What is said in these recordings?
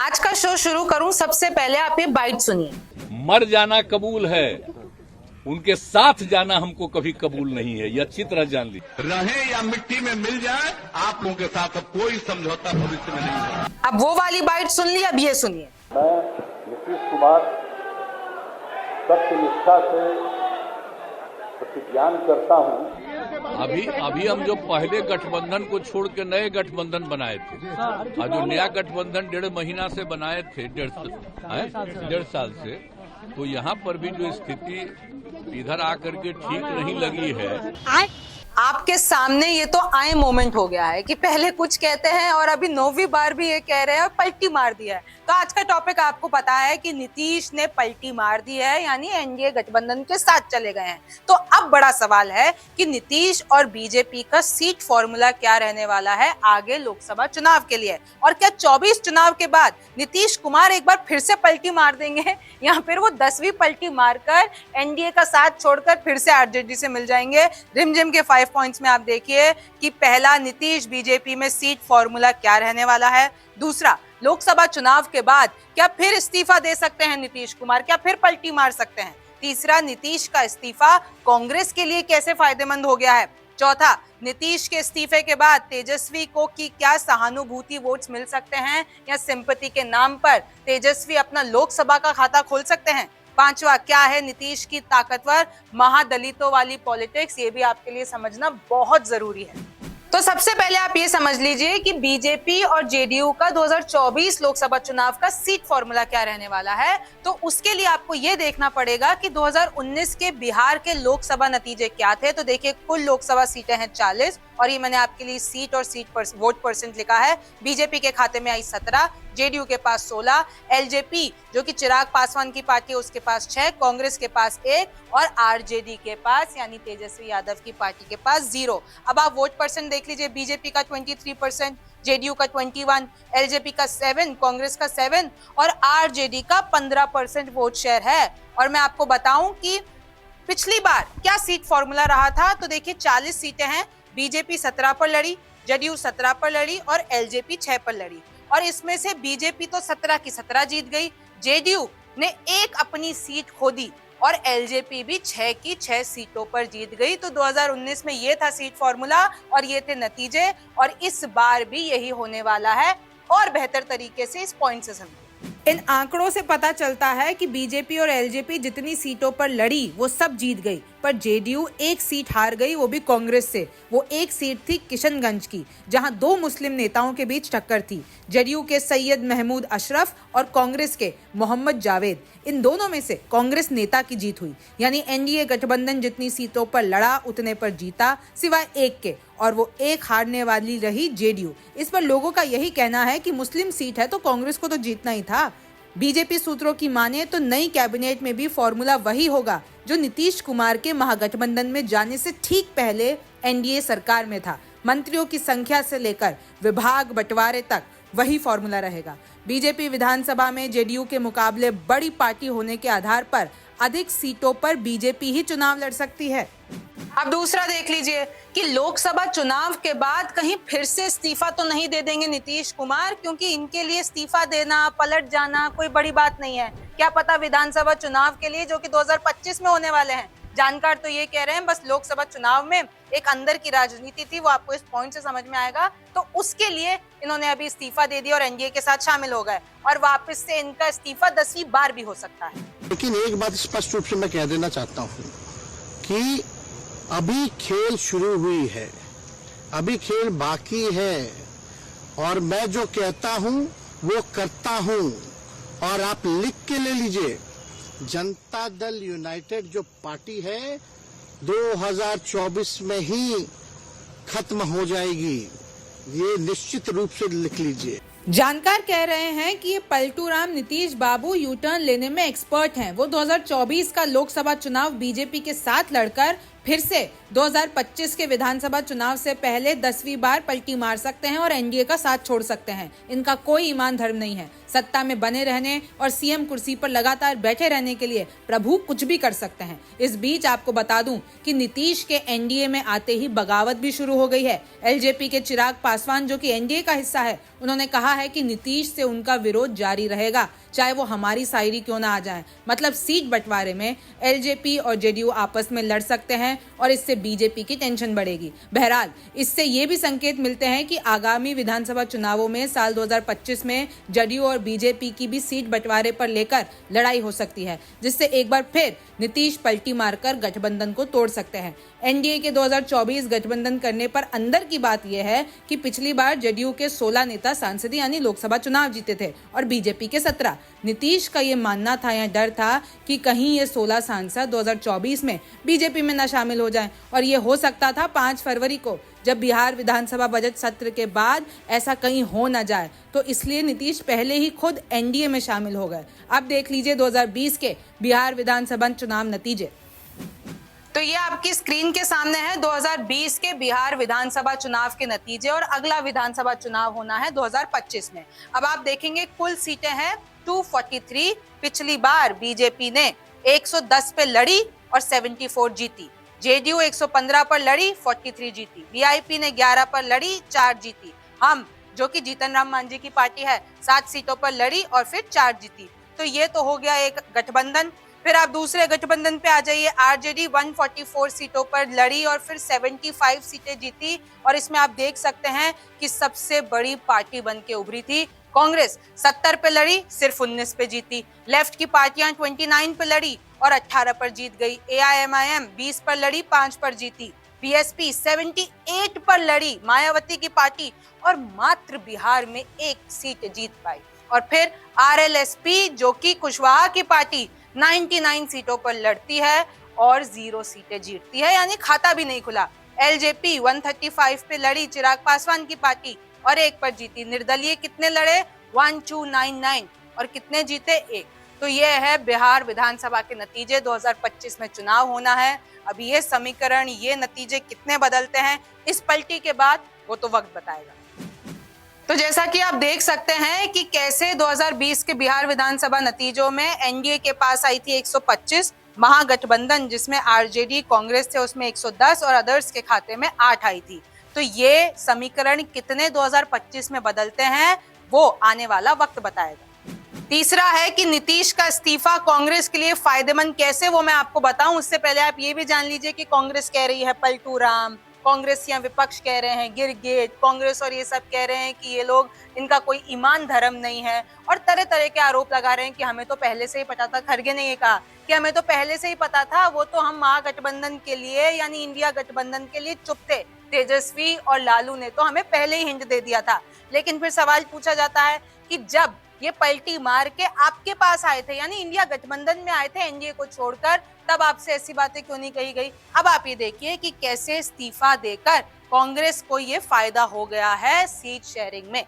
आज का शो शुरू करूं सबसे पहले आप ये बाइट सुनिए। मर जाना कबूल है, उनके साथ जाना हमको कभी कबूल नहीं है, ये अच्छी तरह जान ली। रहे या मिट्टी में मिल जाए, आप लोगों के साथ अब कोई समझौता भविष्य में नहीं है। अब वो वाली बाइट सुन ली, अब ये सुनिए। मैं नीतीश कुमार सत्यनिष्ठा से प्रतिज्ञान करता हूं। अभी हम जो पहले गठबंधन को छोड़ के नए गठबंधन बनाए थे, और जो नया गठबंधन 1.5 महीना से बनाए थे, 1.5 साल से, तो यहाँ पर भी जो स्थिति इधर आकर के ठीक नहीं लगी है। आपके सामने ये तो आए मोमेंट हो गया है कि पहले कुछ कहते हैं और अभी 9वीं बार भी ये कह रहे हैं और पलटी मार दिया है। तो आज का टॉपिक आपको पता है कि नीतीश ने पलटी मार दी है, यानी एनडीए गठबंधन के साथ चले गए हैं। तो अब बड़ा सवाल है कि नीतीश और बीजेपी का सीट फॉर्मूला क्या रहने वाला है आगे लोकसभा चुनाव के लिए, और क्या 24 चुनाव के बाद नीतीश कुमार एक बार फिर से पलटी मार देंगे या फिर वो 10वीं पलटी मारकर एनडीए का साथ छोड़कर फिर से आरजेडी से मिल जाएंगे। रिमझिम के 5 पॉइंट्स में आप देखिए कि पहला, नीतीश बीजेपी में सीट फॉर्मूला क्या रहने वाला है। दूसरा, लोकसभा चुनाव के बाद क्या फिर इस्तीफा दे सकते हैं नीतीश कुमार, क्या फिर पलटी मार सकते हैं। तीसरा, नीतीश का इस्तीफा कांग्रेस के लिए कैसे फायदेमंद हो गया है। चौथा, नीतीश के इस्तीफे के बाद तेजस्वी को की क्या सहानुभूति वोट्स मिल सकते हैं या सिंपैथी के नाम पर तेजस्वी अपना लोकसभा का खाता खोल सकते हैं। पांचवा, क्या है नीतीश की ताकतवर महादलितों वाली पॉलिटिक्स, ये भी आपके लिए समझना बहुत जरूरी है। तो सबसे पहले आप ये समझ लीजिए कि बीजेपी और जेडीयू का 2024 लोकसभा चुनाव का सीट फॉर्मूला क्या रहने वाला है। तो उसके लिए आपको ये देखना पड़ेगा कि 2019 के बिहार के लोकसभा नतीजे क्या थे। तो देखिए, कुल लोकसभा सीटें हैं 40, और ये मैंने आपके लिए सीट और वोट परसेंट लिखा है। बीजेपी के खाते में आई 17, जेडीयू के पास 16, एलजेपी जो कि चिराग पासवान की पार्टी है उसके पास 6, कांग्रेस के पास 1 और आरजेडी के पास यानी तेजस्वी यादव की पार्टी के पास 0। अब आप वोट परसेंट देख लीजिए, बीजेपी का 23%, जेडीयू का 21, एलजेपी का 7, कांग्रेस का 7 और आरजेडी का 15% वोट शेयर है। और मैं आपको बताऊं कि पिछली बार क्या सीट फॉर्मूला रहा था। तो देखिए, 40 सीटें हैं, बीजेपी 17 पर लड़ी, जेडीयू 17 पर लड़ी और एलजेपी 6 पर लड़ी, और इसमें से बीजेपी तो 17 की 17 जीत गई, जेडीयू ने 1 अपनी सीट खो दी और एलजेपी भी 6 की 6 सीटों पर जीत गई। तो 2019 में ये था सीट फॉर्मूला और ये थे नतीजे, और इस बार भी यही होने वाला है और बेहतर तरीके से इस पॉइंट से समझिए। इन आंकड़ों से पता चलता है कि बीजेपी और एलजेपी जितनी सीटों पर लड़ी वो सब जीत गई, पर जेडीयू 1 सीट हार गई, वो भी कांग्रेस से। वो 1 सीट थी किशनगंज की, जहां 2 मुस्लिम नेताओं के बीच टक्कर थी, जेडीयू के सैयद महमूद अशरफ और कांग्रेस के मोहम्मद जावेद। इन दोनों में से कांग्रेस नेता की जीत हुई, यानी एनडीए गठबंधन जितनी सीटों पर लड़ा उतने पर जीता, सिवाय 1 के, और वो 1 हारने वाली रही जेडीयू। इस पर लोगों का यही कहना है कि मुस्लिम सीट है तो कांग्रेस को तो जीतना ही था। बीजेपी सूत्रों की माने तो नई कैबिनेट में भी फॉर्मूला वही होगा जो नीतीश कुमार के महागठबंधन में जाने से ठीक पहले एनडीए सरकार में था। मंत्रियों की संख्या से लेकर विभाग बंटवारे तक वही फॉर्मूला रहेगा। बीजेपी विधानसभा में जेडीयू के मुकाबले बड़ी पार्टी होने के आधार पर अधिक सीटों पर बीजेपी ही चुनाव लड़ सकती है। अब दूसरा देख लीजिए कि लोकसभा चुनाव के बाद कहीं फिर से इस्तीफा तो नहीं दे देंगे नीतीश कुमार, क्योंकि इनके लिए इस्तीफा देना, पलट जाना कोई बड़ी बात नहीं है। क्या पता विधानसभा चुनाव के लिए जो कि 2025 में होने वाले हैं, जानकार तो ये कह रहे हैं बस लोकसभा चुनाव में एक अंदर की राजनीति थी, वो आपको इस पॉइंट से समझ में आएगा। तो उसके लिए इन्होंने अभी इस्तीफा दे दिया और एनडीए के साथ शामिल हो गए, और वापस से इनका इस्तीफा 10वीं बार भी हो सकता है। लेकिन एक बात स्पष्ट रूप से मैं कह देना चाहता हूँ कि अभी खेल शुरू हुई है, अभी खेल बाकी है, और मैं जो कहता हूँ वो करता हूँ। और आप लिख के ले लीजिए, जनता दल यूनाइटेड जो पार्टी है 2024 में ही खत्म हो जाएगी, ये निश्चित रूप से लिख लीजिए। जानकार कह रहे हैं कि ये पलटू राम नीतीश बाबू यू टर्न लेने में एक्सपर्ट हैं। वो 2024 का लोकसभा चुनाव बीजेपी के साथ लड़कर फिर से 2025 के विधानसभा चुनाव से पहले 10वीं बार पलटी मार सकते हैं और एनडीए का साथ छोड़ सकते हैं। इनका कोई ईमान धर्म नहीं है। सत्ता में बने रहने और सीएम कुर्सी पर लगातार बैठे रहने के लिए प्रभु कुछ भी कर सकते हैं। इस बीच आपको बता दूं कि नीतीश के एनडीए में आते ही बगावत भी शुरू हो गई है। एलजेपी के चिराग पासवान, जो कि एनडीए का हिस्सा है, उन्होंने कहा है कि नीतीश से उनका विरोध जारी रहेगा, चाहे वो हमारी शायरी क्यों ना आ जाए। मतलब सीट बंटवारे में एलजेपी और जेडीयू आपस में लड़ सकते हैं और इससे बीजेपी की टेंशन बढ़ेगी। बहरहाल, इससे ये भी संकेत मिलते हैं कि आगामी विधानसभा चुनावों में साल 2025 में जेडीयू और बीजेपी की भी सीट बंटवारे पर लेकर लड़ाई हो सकती है, जिससे एक बार फिर नीतीश पलटी मारकर गठबंधन को तोड़ सकते हैं। एनडीए के 2024 गठबंधन करने पर अंदर की बात यह है कि पिछली बार जेडीयू के 16 नेता सांसद यानी लोकसभा चुनाव जीते थे और बीजेपी के 17। नीतीश का ये मानना था या डर था कि कहीं ये 16 सांसद 2024 में बीजेपी में न शामिल हो जाएं, और ये हो सकता था 5 फरवरी को, जब बिहार विधानसभा बजट सत्र के बाद ऐसा कहीं हो न जाए। तो इसलिए नीतीश पहले ही खुद एनडीए में शामिल हो गए। अब देख लीजिए 2020 के बिहार विधानसभा चुनाव नतीजे। तो ये आपकी स्क्रीन के सामने है 2020 के बिहार विधानसभा चुनाव के नतीजे, और अगला विधानसभा चुनाव होना है 2025 में। अब आप देखेंगे कुल सीटें हैं 243। पिछली बार बीजेपी ने 110 पे लड़ी और 74 जीती। जेडीयू 115 पर लड़ी, 43 जीती। वीआईपी ने 11 पर लड़ी, 4 जीती। हम, जो कि जीतन राम मांझी की पार्टी है, 7 सीटों पर लड़ी और फिर 4 जीती। तो ये तो हो गया एक गठबंधन। फिर आप दूसरे गठबंधन पे आ जाइए। आरजेडी 144 सीटों पर लड़ी और फिर 75 सीटें जीती, और इसमें आप देख सकते हैं कि सबसे बड़ी पार्टी बन के उभरी थी। कांग्रेस 70 पे लड़ी, सिर्फ 19 पे जीती। लेफ्ट की पार्टियां 29 पे लड़ी और 18 पर जीत गई। एआईएमआईएम 20 पर लड़ी, 5 पर जीती। बीएसपी 78 पर लड़ी, मायावती की पार्टी, और मात्र बिहार में 1 सीट जीत पाई। और फिर आरएलएसपी, जो कि कुशवाहा की पार्टी, 99 सीटों पर लड़ती है और 0 सीटें जीतती है, यानी खाता भी नहीं खुला। एलजेपी 135 पे लड़ी, चिराग पासवान की पार्टी, और 1 पर जीती। निर्दलीय कितने लड़े? 1299, और कितने जीते? 1। तो ये है बिहार विधानसभा के नतीजे। 2025 में चुनाव होना है। अभी ये समीकरण, ये नतीजे कितने बदलते हैं इस पलटी के बाद, वो तो वक्त बताएगा। तो जैसा कि आप देख सकते हैं कि कैसे 2020 के बिहार विधानसभा नतीजों में एनडीए के पास आई थी 125, महागठबंधन जिसमें आरजेडी कांग्रेस थे उसमें 110 और अदर्स के खाते में 8 आई थी। तो ये समीकरण कितने 2025 में बदलते हैं वो आने वाला वक्त बताएगा। तीसरा है कि नीतीश का इस्तीफा कांग्रेस के लिए फायदेमंद कैसे, वो मैं आपको बताऊं। उससे पहले आप ये भी जान लीजिए कि कांग्रेस कह रही है पलटू राम, कांग्रेसियां विपक्ष कह रहे हैं गिरगिट, कांग्रेस और ये सब कह रहे हैं कि ये लोग, इनका कोई ईमान धर्म नहीं है, और तरह तरह के आरोप लगा रहे हैं कि हमें तो पहले से ही पता था। खड़गे ने ये कहा कि हमें तो पहले से ही पता था, वो तो हम महागठबंधन के लिए यानी इंडिया गठबंधन के लिए चुप थे। तेजस्वी और लालू ने तो हमें पहले ही हिंट दे दिया था। लेकिन फिर सवाल पूछा जाता है कि जब ये पलटी मार के आपके पास आए थे, यानी इंडिया गठबंधन में आए थे एनडीए को छोड़कर, तब आपसे ऐसी बातें क्यों नहीं कही गई? अब आप ये देखिए कि कैसे इस्तीफा देकर कांग्रेस को ये फायदा हो गया है सीट शेयरिंग में।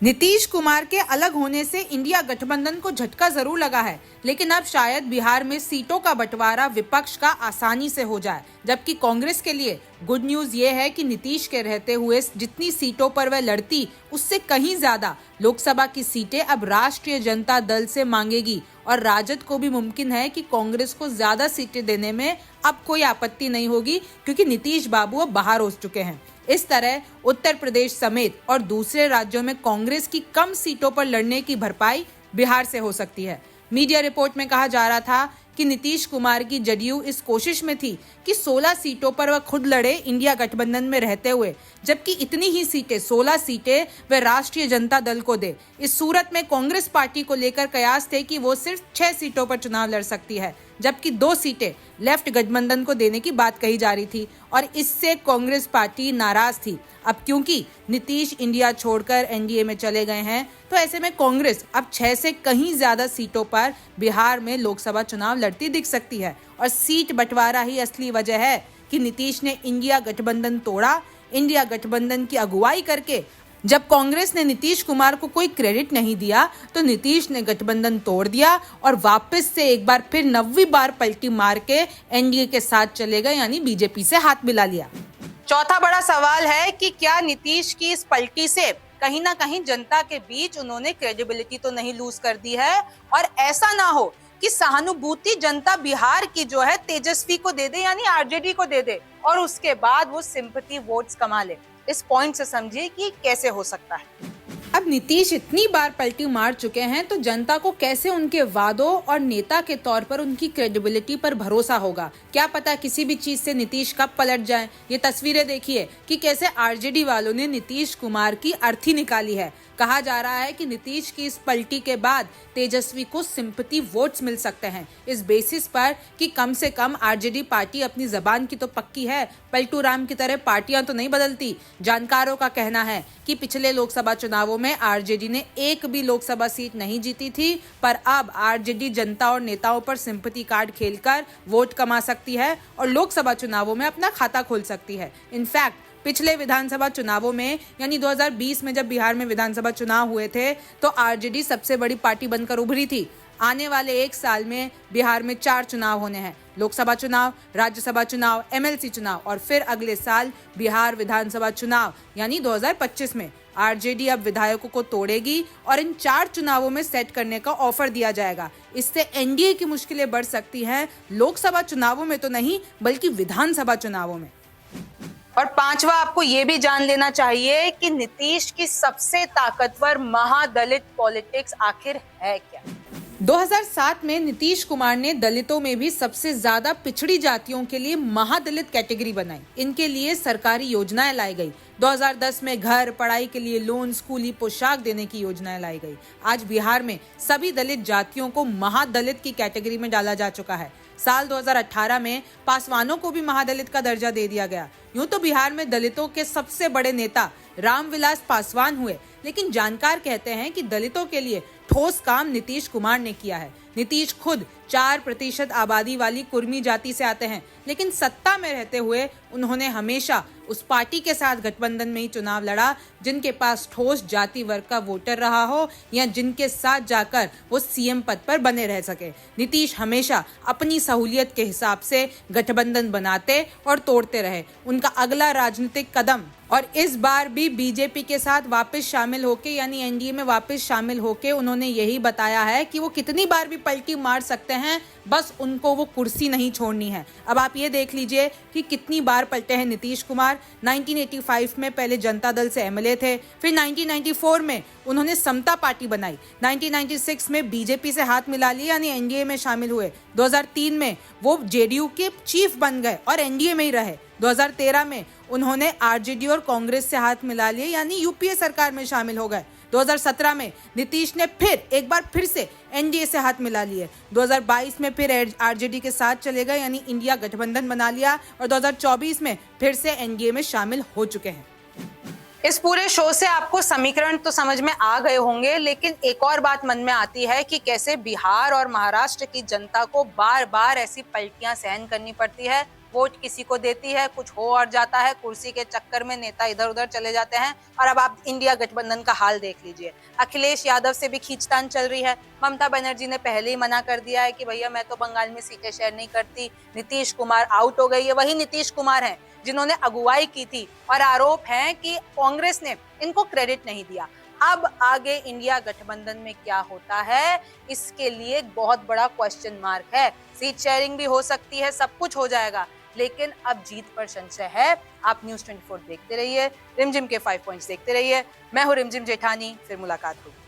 नीतीश कुमार के अलग होने से इंडिया गठबंधन को झटका जरूर लगा है, लेकिन अब शायद बिहार में सीटों का बंटवारा विपक्ष का आसानी से हो जाए। जबकि कांग्रेस के लिए गुड न्यूज ये है कि नीतीश के रहते हुए जितनी सीटों पर वह लड़ती, उससे कहीं ज्यादा लोकसभा की सीटें अब राष्ट्रीय जनता दल से मांगेगी, और राजद को भी मुमकिन है कि कांग्रेस को ज्यादा सीटें देने में अब कोई आपत्ति नहीं होगी, क्योंकि नीतीश बाबू अब बाहर हो चुके हैं। इस तरह उत्तर प्रदेश समेत और दूसरे राज्यों में कांग्रेस की कम सीटों पर लड़ने की भरपाई बिहार से हो सकती है। मीडिया रिपोर्ट में कहा जा रहा था कि नीतीश कुमार की जदयू इस कोशिश में थी कि 16 सीटों पर वह खुद लड़े इंडिया गठबंधन में रहते हुए, जबकि इतनी ही सीटें 16 सीटें वह राष्ट्रीय जनता दल को दे। इस सूरत में कांग्रेस पार्टी को लेकर कयास थे कि वो सिर्फ 6 सीटों पर चुनाव लड़ सकती है, जबकि 2 सीटें लेफ्ट गठबंधन को देने की बात कही जा रही थी, और इससे कांग्रेस पार्टी नाराज थी। अब क्योंकि नीतीश इंडिया छोड़कर एनडीए में चले गए हैं, तो ऐसे में कांग्रेस अब 6 से कहीं ज्यादा सीटों पर बिहार में लोकसभा चुनाव लड़ती दिख सकती है। और सीट बंटवारा ही असली वजह है कि नीतीश ने इंडिया गठबंधन तोड़ा। इंडिया गठबंधन की अगुवाई करके जब कांग्रेस ने नीतीश कुमार को कोई क्रेडिट नहीं दिया तो नीतीश ने गठबंधन तोड़ दिया और वापस से एक बार फिर 9वीं बार पलटी मार के एनडीए के साथ चले गए, यानी बीजेपी से हाथ मिला लिया। चौथा बड़ा सवाल है कि क्या नीतीश की इस पलटी से कहीं ना कहीं जनता के बीच उन्होंने क्रेडिबिलिटी तो नहीं लूज कर दी है, और ऐसा ना हो कि सहानुभूति जनता बिहार की जो है तेजस्वी को दे दे, यानी आरजेडी को दे दे, और उसके बाद वो सिंपैथी वोट्स कमा ले। इस पॉइंट से समझिए कि कैसे हो सकता है। अब नीतीश इतनी बार पलटी मार चुके हैं तो जनता को कैसे उनके वादों और नेता के तौर पर उनकी क्रेडिबिलिटी पर भरोसा होगा। क्या पता किसी भी चीज से नीतीश कब पलट जाए। ये तस्वीरें देखिए कि कैसे आरजेडी वालों ने नीतीश कुमार की अर्थी निकाली है। कहा जा रहा है कि नीतीश की इस पलटी के बाद तेजस्वी को सिंपैथी वोट्स मिल सकते हैं, इस बेसिस पर कि कम से कम आरजेडी पार्टी अपनी जबान की तो पक्की है, पलटू राम की तरह पार्टियां तो नहीं बदलती। जानकारों का कहना है कि पिछले लोकसभा चुनावों में आरजेडी ने एक भी लोकसभा सीट नहीं जीती थी, पर अब आरजेडी जनता और नेताओं पर सिंपैथी कार्ड खेलकर वोट कमा सकती है और लोकसभा चुनावों में अपना खाता खोल सकती है। इनफैक्ट पिछले विधानसभा चुनावों में यानी 2020 में जब बिहार में विधानसभा चुनाव हुए थे तो आरजेडी सबसे बड़ी पार्टी बनकर उभरी थी। आने वाले एक साल में बिहार में 4 चुनाव होने हैं, लोकसभा चुनाव, राज्यसभा चुनाव, एमएलसी चुनाव और फिर अगले साल बिहार विधानसभा चुनाव यानी 2025 में आरजेडी अब विधायकों को तोड़ेगी और इन 4 चुनावों में सेट करने का ऑफर दिया जाएगा। इससे एनडीए की मुश्किलें बढ़ सकती हैं, लोकसभा चुनावों में तो नहीं बल्कि विधानसभा चुनावों में। और पांचवा, आपको ये भी जान लेना चाहिए कि नीतीश की सबसे ताकतवर महादलित पॉलिटिक्स आखिर है क्या। 2007 में नीतीश कुमार ने दलितों में भी सबसे ज्यादा पिछड़ी जातियों के लिए महादलित कैटेगरी बनाई। इनके लिए सरकारी योजनाएं लाई गई। 2010 में घर, पढ़ाई के लिए लोन, स्कूली पोशाक देने की योजनाएं लाई गई। आज बिहार में सभी दलित जातियों को महादलित की कैटेगरी में डाला जा चुका है। साल 2018 में पासवानों को भी महादलित का दर्जा दे दिया गया। यूं तो बिहार में दलितों के सबसे बड़े नेता रामविलास पासवान हुए, लेकिन जानकार कहते हैं कि दलितों के लिए ठोस काम नीतीश कुमार ने किया है। नीतीश खुद 4% आबादी वाली कुर्मी जाति से आते हैं, लेकिन सत्ता में रहते हुए उन्होंने हमेशा उस पार्टी के साथ गठबंधन में ही चुनाव लड़ा जिनके पास ठोस जाति वर्ग का वोटर रहा हो या जिनके साथ जाकर वो सीएम पद पर बने रह सके। नीतीश हमेशा अपनी सहूलियत के हिसाब से गठबंधन बनाते और तोड़ते रहे। उनका अगला राजनीतिक कदम, और इस बार भी बीजेपी के साथ वापस शामिल होके यानी एनडीए में वापस शामिल होके उन्होंने यही बताया है कि वो कितनी बार भी पलटी मार सकते हैं, बस उनको वो कुर्सी नहीं छोड़नी है। अब आप ये देख लीजिए कि कितनी बार पलटे हैं नीतीश कुमार। 1985 में पहले जनता दल से एमएलए थे, फिर 1994 में उन्होंने समता पार्टी बनाई, 1996 में बीजेपी से हाथ मिला लिया यानी एनडीए में शामिल हुए, 2003 में वो जेडीयू के चीफ बन गए और एनडीए में ही रहे, 2013 में उन्होंने आरजेडी और कांग्रेस से हाथ मिला लिए यानी यूपीए सरकार में शामिल हो गए, 2017 में नीतीश ने एक बार फिर से एनडीए से हाथ मिला लिए, 2022 में फिर आरजेडी के साथ चले गए यानी इंडिया गठबंधन बना लिया और 2024 में फिर से एनडीए में शामिल हो चुके हैं। इस पूरे शो से आपको समीकरण तो समझ में आ गए होंगे, लेकिन एक और बात मन में आती है कि कैसे बिहार और महाराष्ट्र की जनता को बार बार ऐसी पलटियां सहन करनी पड़ती है। वोट किसी को देती है, कुछ हो और जाता है, कुर्सी के चक्कर में नेता इधर उधर चले जाते हैं। और अब आप इंडिया गठबंधन का हाल देख लीजिए, अखिलेश यादव से भी खींचतान चल रही है। ममता बनर्जी ने पहले ही मना कर दिया है कि भैया मैं तो बंगाल में सीटें शेयर नहीं करती। नीतीश कुमार आउट हो गई है, वही नीतीश कुमार हैं जिन्होंने अगुवाई की थी और आरोप है कि कांग्रेस ने इनको क्रेडिट नहीं दिया। अब आगे इंडिया गठबंधन में क्या होता है, इसके लिए एक बहुत बड़ा क्वेश्चन मार्क है। सीट शेयरिंग भी हो सकती है, सब कुछ हो जाएगा, लेकिन अब जीत पर संशय है। आप न्यूज़ 24 देखते रहिए, रिमझिम के 5 पॉइंट्स देखते रहिए। मैं हूं रिमझिम जेठानी, फिर मुलाकात होगी।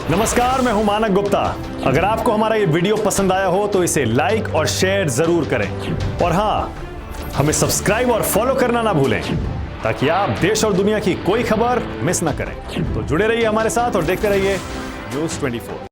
नमस्कार, मैं हूं मानक गुप्ता। अगर आपको हमारा ये वीडियो पसंद आया हो तो इसे लाइक और शेयर जरूर करें, और हाँ, हमें सब्सक्राइब और फॉलो करना ना भूलें ताकि आप देश और दुनिया की कोई खबर मिस ना करें। तो जुड़े रहिए हमारे साथ और देखते रहिए न्यूज़ 24।